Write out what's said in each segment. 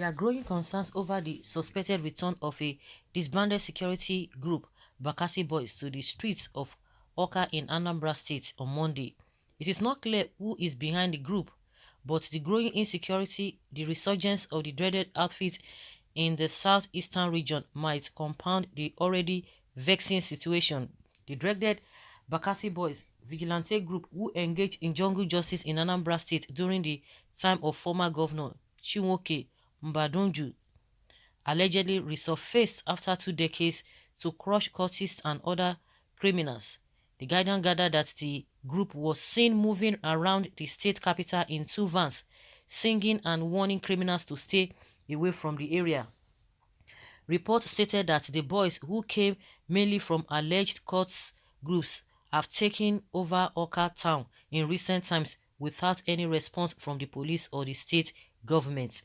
There are growing concerns over the suspected return of a disbanded security group, Bakassi Boys, to the streets of Awka in Anambra State on Monday. It is not clear who is behind the group, but the growing insecurity, the resurgence of the dreaded outfit in the southeastern region might compound the already vexing situation. The dreaded Bakassi Boys, vigilante group who engaged in jungle justice in Anambra State during the time of former Governor Chinwoke Mbadonju, allegedly resurfaced after 2 decades to crush cultists and other criminals. The guidance gathered that the group was seen moving around the state capital in 2 vans, singing and warning criminals to stay away from the area. Reports stated that the boys, who came mainly from alleged cults groups, have taken over Awka town in recent times without any response from the police or the state government.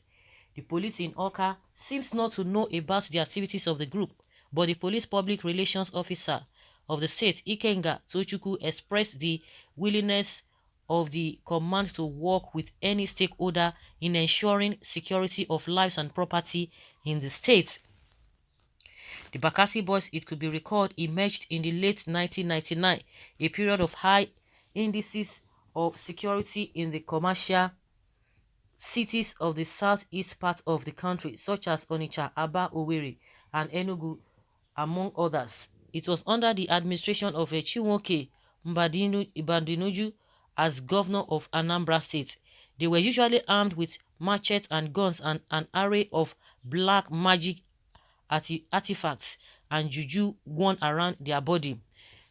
The police in Awka seems not to know about the activities of the group, but the police public relations officer of the state, Ikenga Tochukwu, expressed the willingness of the command to work with any stakeholder in ensuring security of lives and property in the state. The Bakassi Boys, it could be recalled, emerged in the late 1999, a period of high indices of security in the commercial cities of the southeast part of the country, such as Onitsha, Aba, Owerri, and Enugu, among others. It was under the administration of Chinwoke Mbadinuju as governor of Anambra State. They were usually armed with machetes and guns and an array of black magic artifacts and juju worn around their body.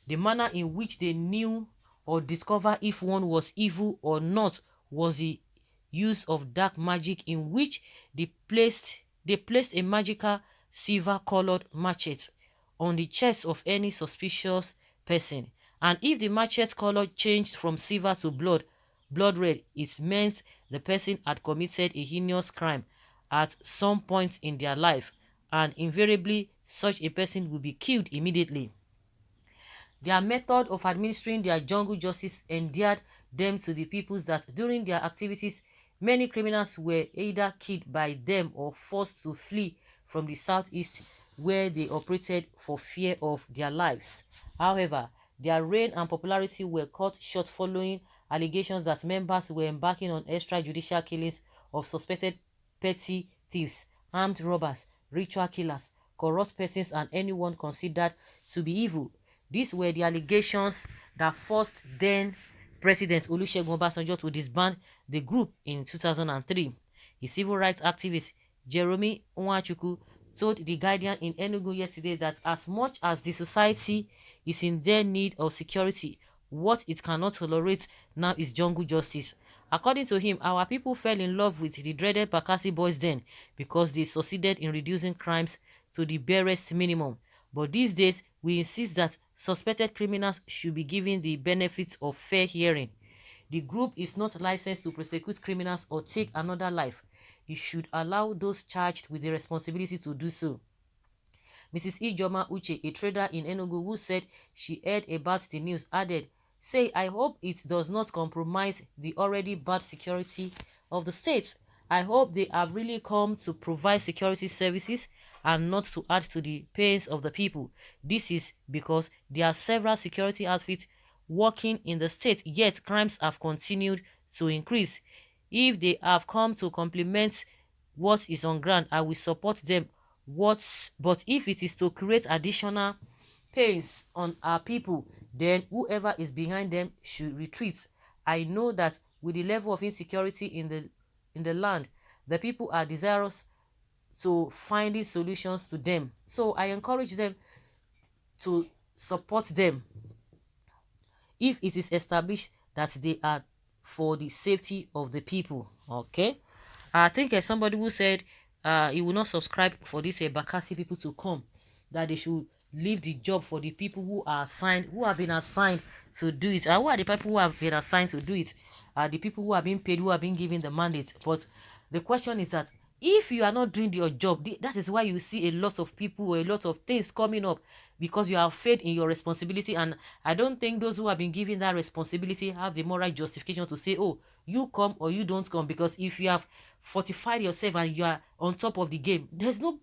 The manner in which they knew or discovered if one was evil or not was the use of dark magic, in which they placed a magical silver-colored machete on the chest of any suspicious person, and if the machete color changed from silver to blood red, it meant the person had committed a heinous crime at some point in their life, and invariably such a person will be killed immediately. Their method of administering their jungle justice endeared them to the peoples that during their activities many criminals were either killed by them or forced to flee from the southeast, where they operated for fear of their lives. However, their reign and popularity were cut short following allegations that members were embarking on extrajudicial killings of suspected petty thieves, armed robbers, ritual killers, corrupt persons, and anyone considered to be evil. These were the allegations that forced then President Olusegun Obasanjo to disband the group in 2003. A civil rights activist, Jeremy Nwachukwu, told The Guardian in Enugu yesterday that as much as the society is in their need of security, what it cannot tolerate now is jungle justice. According to him, our people fell in love with the dreaded Bakassi Boys then because they succeeded in reducing crimes to the barest minimum. But these days, we insist that suspected criminals should be given the benefits of fair hearing. The group is not licensed to prosecute criminals or take another life. It should allow those charged with the responsibility to do so. Mrs. Ijoma Uche, a trader in Enugu who said she heard about the news, added, "Say, I hope it does not compromise the already bad security of the state. I hope they have really come to provide security services and not to add to the pains of the people. This is because there are several security outfits working in the state, yet crimes have continued to increase. If they have come to complement what is on ground, I will support them. But if it is to create additional pains on our people, then whoever is behind them should retreat. I know that with the level of insecurity in the land, the people are desirous to finding solutions to them. So I encourage them to support them if it is established that they are for the safety of the people." Okay, I think somebody who said he will not subscribe for this Bakassi people to come, that they should leave the job for the people who are assigned, who have been assigned to do it. Who are the people who have been assigned to do it? The people who have been paid, who have been given the mandate. But the question is that If you are not doing your job, that is why you see a lot of people or a lot of things coming up, because you have faith in your responsibility. And I don't think those who have been given that responsibility have the moral justification to say, oh, you come or you don't come. Because if you have fortified yourself and you are on top of the game, there's no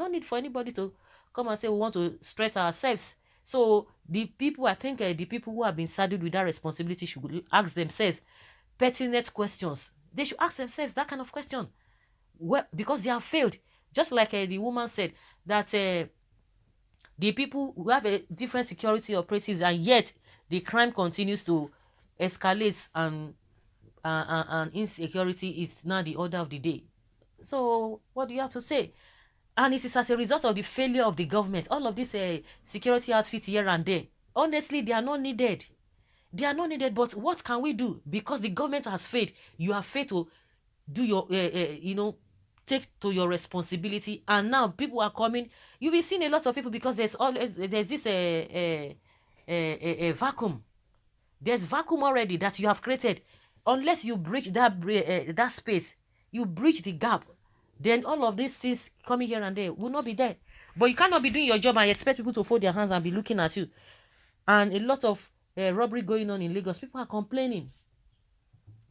need for anybody to come and say we want to stress ourselves. So the people, I think the people who have been saddled with that responsibility should ask themselves pertinent questions. They should ask themselves that kind of question. Well, because they have failed. Just like the woman said, that the people who have a different security operatives, and yet the crime continues to escalate, and insecurity is now the order of the day. So what do you have to say? And it is as a result of the failure of the government. All of these security outfits here and there, honestly, they are not needed. They are not needed. But what can we do? Because the government has failed. You have failed to do your take to your responsibility. And now people are coming. You'll be seeing a lot of people, because there's this a vacuum. There's vacuum already that you have created. Unless you bridge that space, you bridge the gap, then all of these things coming here and there will not be there. But you cannot be doing your job and expect people to fold their hands and be looking at you. And a lot of robbery going on in Lagos, people are complaining.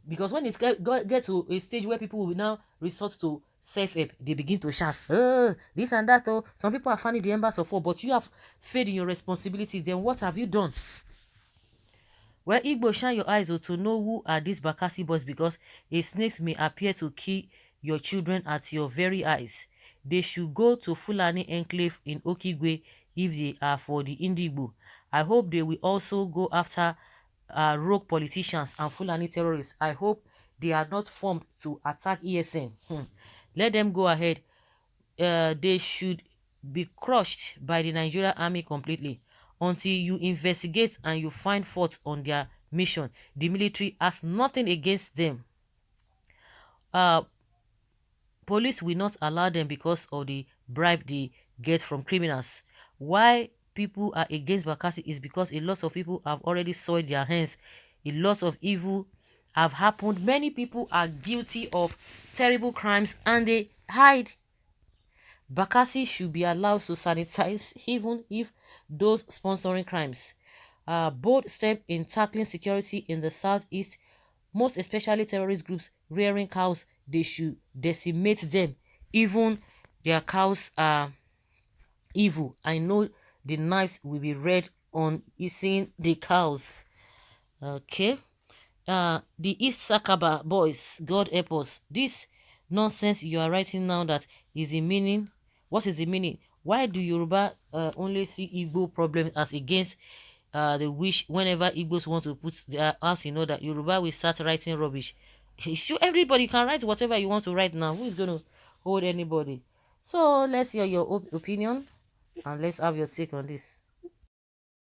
Because when it get to a stage where people will now resort to self-help, they begin to shout, oh, this and that. Oh, some people are finding the embers of war, but you have faith in your responsibility. Then what have you done? Well, Igbo, shine your eyes to know who are these Bakassi boys, because a snakes may appear to kill your children at your very eyes. They should go to Fulani enclave in Okigwe if they are for the Indigbo. I hope they will also go after rogue politicians and Fulani terrorists. I hope they are not formed to attack ESN. Let them go ahead. They should be crushed by the Nigerian army completely. Until you investigate and you find fault on their mission, the military has nothing against them. Police will not allow them because of the bribe they get from criminals. Why people are against Bakassi is because a lot of people have already soiled their hands. A lot of evil have happened. Many people are guilty of terrible crimes and they hide. Bakassi should be allowed to sanitize even if those sponsoring crimes. Bold step in tackling security in the southeast, most especially terrorist groups rearing cows. They should decimate them. Even their cows are evil. I know the knives will be red on eating the cows. Okay. The East Sakaba boys, God help us. This nonsense you are writing now, that is the meaning. What is the meaning? Why do Yoruba only see Igbo problems as against the wish whenever Igbos want to put their house in order? Yoruba will start writing rubbish. Sure, everybody can write whatever you want to write now. Who is going to hold anybody? So let's hear your opinion and let's have your take on this.